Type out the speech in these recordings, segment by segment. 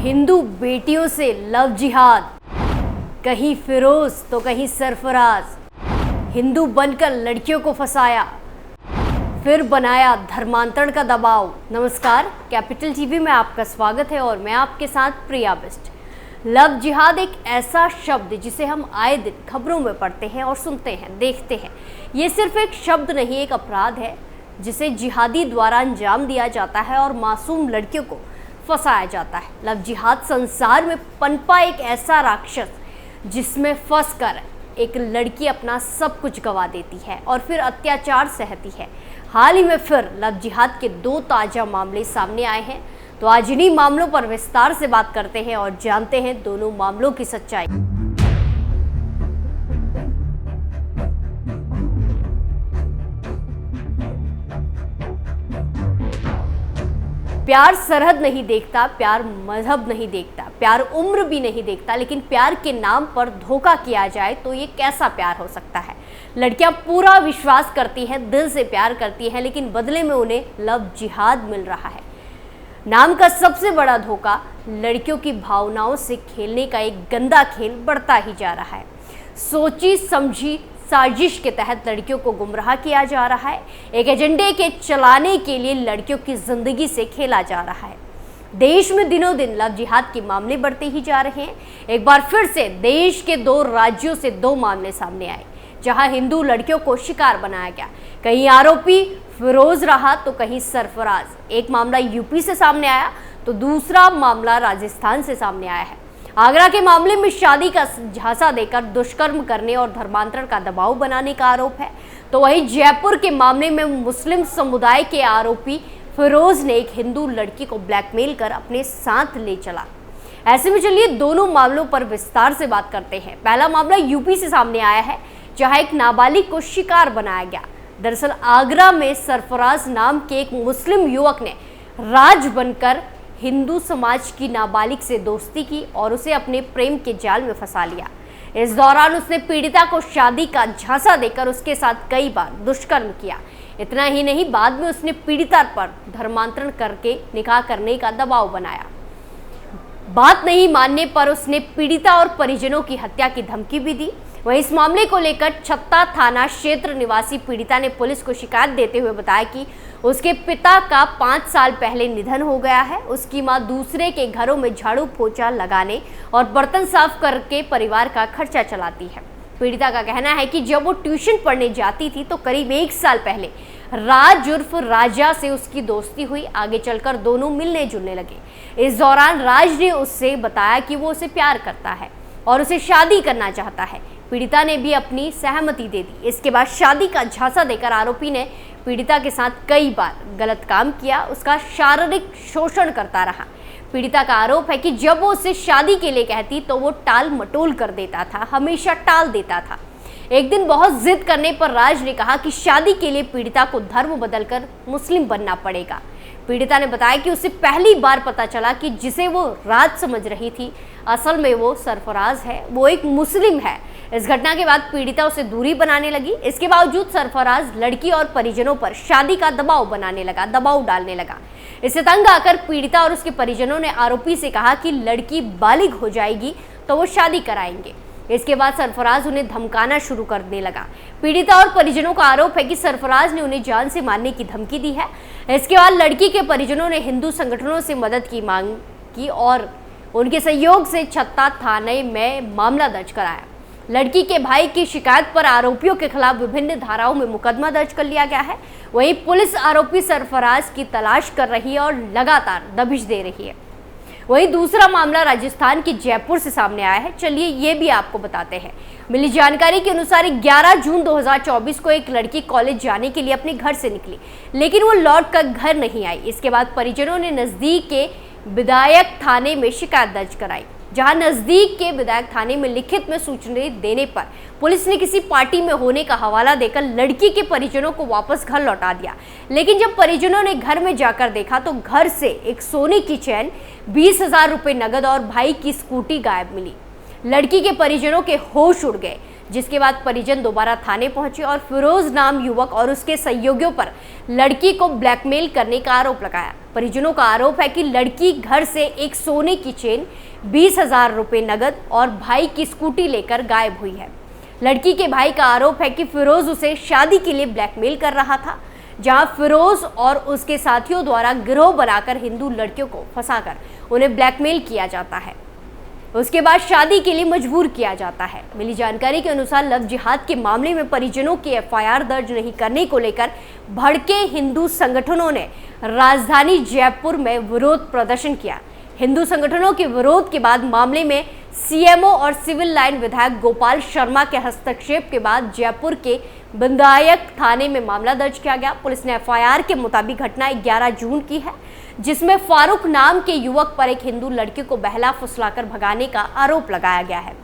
हिंदू बेटियों से लव जिहाद, कहीं फिरोज तो कहीं सरफराज। हिंदू बनकर लड़कियों को फंसाया, फिर बनाया धर्मांतरण का दबाव। नमस्कार, कैपिटल टीवी में आपका स्वागत है और मैं आपके साथ प्रिया बिस्ट। लव जिहाद एक ऐसा शब्द जिसे हम आए दिन खबरों में पढ़ते हैं और सुनते हैं, देखते हैं। ये सिर्फ एक शब्द नहीं, एक अपराध है जिसे जिहादी द्वारा अंजाम दिया जाता है और मासूम लड़कियों को फंसाया जाता है। लव जिहाद संसार में पनपा एक ऐसा राक्षस जिसमें फंसकर एक लड़की अपना सब कुछ गंवा देती है और फिर अत्याचार सहती है। हाल ही में फिर लव जिहाद के 2 ताज़ा मामले सामने आए हैं, तो आज इन्हीं मामलों पर विस्तार से बात करते हैं और जानते हैं दोनों मामलों की सच्चाई। प्यार सरहद नहीं देखता, प्यार मजहब नहीं देखता, प्यार उम्र भी नहीं देखता, लेकिन प्यार के नाम पर धोखा किया जाए तो ये कैसा प्यार हो सकता है। लड़कियां पूरा विश्वास करती हैं, दिल से प्यार करती हैं, लेकिन बदले में उन्हें लव जिहाद मिल रहा है। नाम का सबसे बड़ा धोखा, लड़कियों की भावनाओं से खेलने का एक गंदा खेल बढ़ता ही जा रहा है। सोची समझी साजिश के तहत लड़कियों को गुमराह किया जा रहा है। एक एजेंडे के चलाने के लिए लड़कियों की जिंदगी से खेला जा रहा है। देश में दिनों दिन लव जिहाद के मामले बढ़ते ही जा रहे हैं। एक बार फिर से देश के 2 राज्यों से 2 मामले सामने आए जहां हिंदू लड़कियों को शिकार बनाया गया। कहीं आरोपी फिरोज रहा तो कहीं सरफराज। एक मामला यूपी से सामने आया तो दूसरा मामला राजस्थान से सामने आया है। आगरा के मामले में शादी का झांसा देकर दुष्कर्म करने और धर्मांतरण का दबाव बनाने का आरोप है, तो वहीं जयपुर के मामले में मुस्लिम समुदाय के आरोपी फिरोज ने एक हिंदू लड़की को ब्लैकमेल कर अपने साथ ले चला। ऐसे में चलिए दोनों मामलों पर विस्तार से बात करते हैं। पहला मामला यूपी से सामने आया है जहां एक नाबालिग को शिकार बनाया गया। दरअसल आगरा में सरफराज नाम के एक मुस्लिम युवक ने राज बनकर हिंदू समाज की नाबालिग से दोस्ती की और उसे अपने प्रेम के जाल में फंसा लिया। इस दौरान उसने पीड़िता को शादी का झांसा देकर उसके साथ कई बार दुष्कर्म किया। इतना ही नहीं, बाद में उसने पीड़िता पर धर्मांतरण करके निकाह करने का दबाव बनाया। बात नहीं मानने पर उसने पीड़िता और परिजनों की हत्या की धमकी भी दी। वहीं इस मामले को लेकर छत्ता थाना क्षेत्र निवासी पीड़िता ने पुलिस को शिकायत देते हुए बताया कि उसके पिता का 5 साल पहले निधन हो गया है। उसकी मां दूसरे के घरों में झाड़ू पोछा लगाने और बर्तन साफ करके परिवार का खर्चा चलाती है। पीड़िता का कहना है कि जब वो ट्यूशन पढ़ने जाती थी तो करीब 1 साल पहले राज उर्फ राजा से उसकी दोस्ती हुई। आगे चलकर दोनों मिलने जुलने लगे। इस दौरान राज ने उससे बताया कि वो उसे प्यार करता है और उसे शादी करना चाहता है। पीड़िता ने भी अपनी सहमति दे दी। इसके बाद शादी का झांसा देकर आरोपी ने पीड़िता के साथ कई बार गलत काम किया, उसका शारीरिक शोषण करता रहा। पीड़िता का आरोप है कि जब वो उससे शादी के लिए कहती तो वो टाल मटोल कर देता था, हमेशा टाल देता था। एक दिन बहुत जिद करने पर राज ने कहा कि शादी के लिए पीड़िता को धर्म बदलकर मुस्लिम बनना पड़ेगा। पीड़िता ने बताया कि उसे पहली बार पता चला कि जिसे वो राज समझ रही थी असल में वो सरफराज है, वो एक मुस्लिम है। इस घटना के बाद पीड़िता उसे दूरी बनाने लगी। इसके बावजूद सरफराज लड़की और परिजनों पर शादी का दबाव बनाने लगा, दबाव डालने लगा। इससे तंग आकर पीड़िता और उसके परिजनों ने आरोपी से कहा कि लड़की बालिग हो जाएगी तो वो शादी कराएंगे। इसके बाद सरफराज उन्हें धमकाना शुरू करने लगा। पीड़िता और परिजनों का आरोप है कि सरफराज ने उन्हें जान से मारने की धमकी दी है। इसके बाद लड़की के परिजनों ने हिंदू संगठनों से मदद की मांग की और उनके सहयोग से छत्ता थाने में मामला दर्ज कराया। लड़की के भाई की शिकायत पर आरोपियों के खिलाफ विभिन्न धाराओं में मुकदमा दर्ज कर लिया गया है। वहीं पुलिस आरोपी सरफराज की तलाश कर रही है और लगातार दबिश दे रही है। वहीं दूसरा मामला राजस्थान के जयपुर से सामने आया है। चलिए ये भी आपको बताते हैं। मिली जानकारी के अनुसार 11 जून 2024 को एक लड़की कॉलेज जाने के लिए अपने घर से निकली, लेकिन वो लौट कर घर नहीं आई। इसके बाद परिजनों ने नजदीक के विधायक थाने में शिकायत दर्ज कराई, जहां नजदीक के विधायक थाने में लिखित में सूचना देने पर पुलिस ने किसी पार्टी में होने का हवाला देकर लड़की के परिजनों को वापस घर लौटा दिया। लेकिन जब परिजनों ने घर में जाकर देखा तो घर से एक सोने की चैन, 20,000 रुपए नगद और भाई की स्कूटी गायब मिली। लड़की के परिजनों के होश उड़ गए जिसके बाद परिजन दोबारा थाने पहुंचे और फिरोज नाम युवक और उसके सहयोगियों पर लड़की को ब्लैकमेल करने का आरोप लगाया। परिजनों का आरोप है कि लड़की घर से एक सोने की चेन, 20,000 रुपए नगद और भाई की स्कूटी लेकर गायब हुई है। लड़की के भाई का आरोप है कि फिरोज उसे शादी के लिए ब्लैकमेल कर रहा था, जहां फिरोज और उसके साथियों द्वारा गिरोह बनाकर हिंदू लड़कियों को फंसाकर उन्हें ब्लैकमेल किया जाता है, उसके बाद शादी के लिए मजबूर किया जाता है। मिली जानकारी के अनुसार लव जिहाद के मामले में परिजनों की एफआईआर दर्ज नहीं करने को लेकर भड़के हिंदू संगठनों ने राजधानी जयपुर में विरोध प्रदर्शन किया। हिंदू संगठनों के विरोध के बाद मामले में सीएमओ और सिविल लाइन विधायक गोपाल शर्मा के हस्तक्षेप के बाद जयपुर के विधायक थाने में मामला दर्ज किया गया। पुलिस ने एफआईआर के मुताबिक घटना 11 जून की है, जिसमें फारूक नाम के युवक पर एक हिंदू लड़की को बहला फुसलाकर भगाने का आरोप लगाया गया है।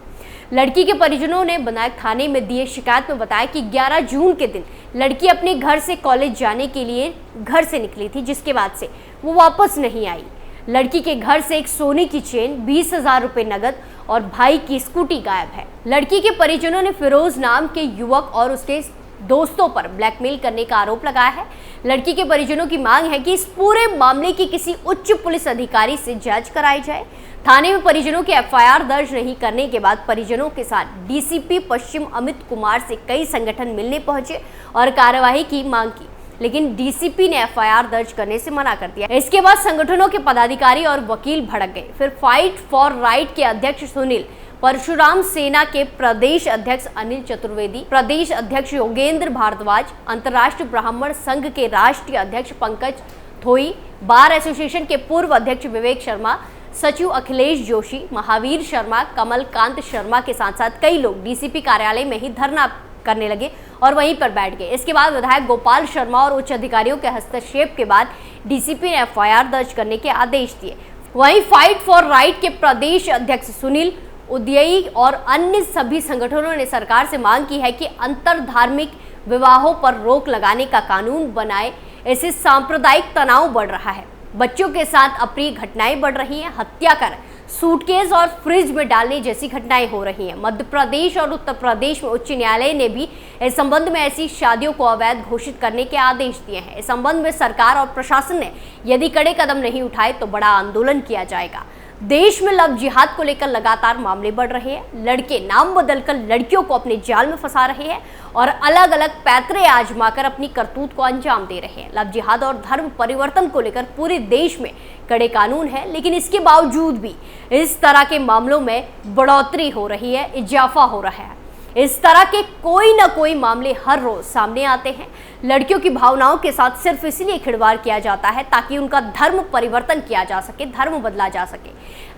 लड़की के परिजनों ने विधायक थाने में दिए शिकायत में बताया कि 11 जून के दिन लड़की अपने घर से कॉलेज जाने के लिए घर से निकली थी, जिसके बाद से वो वापस नहीं आई। लड़की के घर से एक सोने की चेन, 20,000 रुपए नगद और भाई की स्कूटी गायब है। लड़की के परिजनों ने फिरोज नाम के युवक और उसके दोस्तों पर ब्लैकमेल करने का आरोप लगाया है। लड़की के परिजनों की मांग है कि इस पूरे मामले की किसी उच्च पुलिस अधिकारी से जांच कराई जाए। थाने में परिजनों की एफआईआर दर्ज नहीं करने के बाद परिजनों के साथ डीसीपी पश्चिम अमित कुमार से कई संगठन मिलने पहुंचे और कार्यवाही की मांग की, लेकिन डीसीपी ने एफआईआर दर्ज करने से मना कर दिया। इसके बाद संगठनों के पदाधिकारी और वकील भड़क गए। फिर फाइट फॉर राइट के अध्यक्ष सुनील, परशुराम सेना के प्रदेश अध्यक्ष अनिल चतुर्वेदी, प्रदेश अध्यक्ष योगेंद्र भारद्वाज, अंतर्राष्ट्रीय ब्राह्मण संघ के राष्ट्रीय अध्यक्ष पंकज थोई, बार एसोसिएशन के पूर्व अध्यक्ष विवेक शर्मा, सचिव अखिलेश जोशी, महावीर शर्मा, कमलकांत शर्मा के साथ साथ कई लोग डीसीपी कार्यालय में ही धरना करने लगे और वहीं पर बैठ गए। इसके बाद विधायक गोपाल शर्मा और उच्च अधिकारियों के हस्तक्षेप के बाद डीसीपी ने एफआईआर दर्ज करने के आदेश दिए। वहीं फाइट फॉर राइट के प्रदेश अध्यक्ष सुनील उदयई और अन्य सभी संगठनों ने सरकार से मांग की है कि अंतर धार्मिक विवाहों पर रोक लगाने का कानून बनाए। इससे सांप्रदायिक तनाव बढ़ रहा है, बच्चों के साथ अप्रिय घटनाएं बढ़ रही हैं, हत्या कर सूटकेस और फ्रिज में डालने जैसी घटनाएं हो रही हैं। मध्य प्रदेश और उत्तर प्रदेश में उच्च न्यायालय ने भी इस संबंध में ऐसी शादियों को अवैध घोषित करने के आदेश दिए हैं। इस संबंध में सरकार और प्रशासन ने यदि कड़े कदम नहीं उठाए तो बड़ा आंदोलन किया जाएगा। देश में लव जिहाद को लेकर लगातार मामले बढ़ रहे हैं। लड़के नाम बदलकर लड़कियों को अपने जाल में फंसा रहे हैं और अलग अलग पैतरे आजमाकर अपनी करतूत को अंजाम दे रहे हैं। लव जिहाद और धर्म परिवर्तन को लेकर पूरे देश में कड़े कानून है, लेकिन इसके बावजूद भी इस तरह के मामलों में बढ़ोतरी हो रही है, इजाफा हो रहा है। इस तरह के कोई ना कोई मामले हर रोज सामने आते हैं। लड़कियों की भावनाओं के साथ सिर्फ इसलिए खिलवाड़ किया जाता है ताकि उनका धर्म परिवर्तन किया जा सके, धर्म बदला जा सके।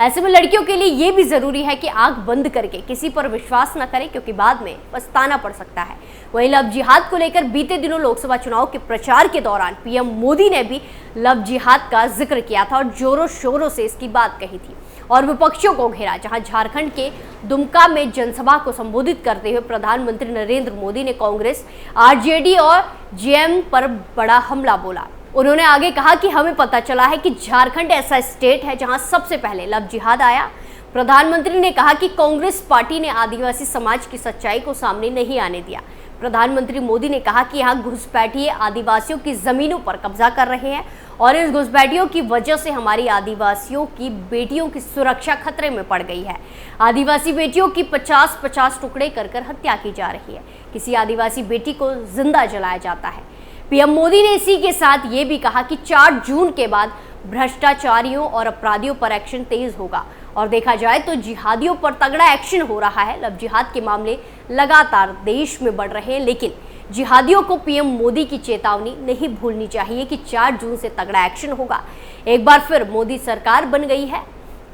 ऐसे में लड़कियों के लिए ये भी जरूरी है कि आंख बंद करके किसी पर विश्वास न करें, क्योंकि बाद में पछताना पड़ सकता है। वहीं लव जिहाद को लेकर बीते दिनों लोकसभा चुनाव के प्रचार के दौरान पीएम मोदी ने भी लव जिहाद का जिक्र किया था और जोरों शोरों से इसकी बात कही थी और विपक्षियों को घेरा। जहां झारखंड के दुमका में जनसभा को संबोधित करते हुए प्रधानमंत्री नरेंद्र मोदी ने कांग्रेस, आरजेडी और जेएम पर बड़ा हमला बोला। उन्होंने आगे कहा कि हमें पता चला है कि झारखंड ऐसा स्टेट है जहां सबसे पहले लव जिहाद आया। प्रधानमंत्री ने कहा कि कांग्रेस पार्टी ने आदिवासी समाज की सच्चाई को सामने नहीं आने दिया। प्रधानमंत्री मोदी ने कहा कि यहाँ घुसपैठिए आदिवासियों की जमीनों पर कब्जा कर रहे हैं और इस घुसपैठियों की वजह से हमारी आदिवासियों की बेटियों की सुरक्षा खतरे में पड़ गई है। आदिवासी बेटियों की 50-50 टुकड़े कर कर हत्या की जा रही है। किसी आदिवासी बेटी को जिंदा जलाया जाता है। पीएम मोदी ने इसी के साथ ये भी कहा कि 4 जून के बाद भ्रष्टाचारियों और अपराधियों पर एक्शन तेज होगा और देखा जाए तो जिहादियों पर तगड़ा एक्शन हो रहा है। लव जिहाद के मामले लगातार देश में बढ़ रहे हैं, लेकिन जिहादियों को पीएम मोदी की चेतावनी नहीं भूलनी चाहिए कि 4 जून से तगड़ा एक्शन होगा। एक बार फिर मोदी सरकार बन गई है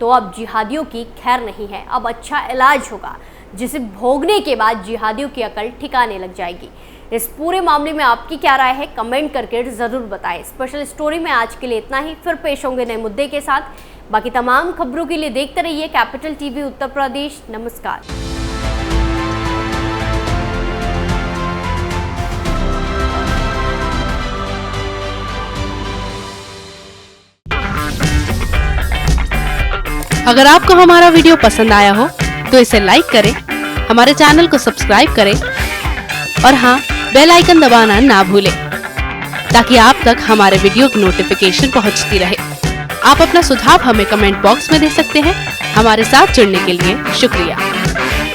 तो अब जिहादियों की खैर नहीं है, अब अच्छा इलाज होगा जिसे भोगने के बाद जिहादियों की अकल ठिकाने लग जाएगी। इस पूरे मामले में आपकी क्या राय है, कमेंट करके जरूर बताएं। स्पेशल स्टोरी में आज के लिए इतना ही, फिर पेश होंगे नए मुद्दे के साथ। बाकी तमाम खबरों के लिए देखते रहिए कैपिटल टीवी उत्तर प्रदेश। नमस्कार। अगर आपको हमारा वीडियो पसंद आया हो तो इसे लाइक करें, हमारे चैनल को सब्सक्राइब करें और हाँ, बेल आइकन दबाना ना भूलें ताकि आप तक हमारे वीडियो की नोटिफिकेशन पहुंचती रहे। आप अपना सुझाव हमें कमेंट बॉक्स में दे सकते हैं। हमारे साथ जुड़ने के लिए शुक्रिया।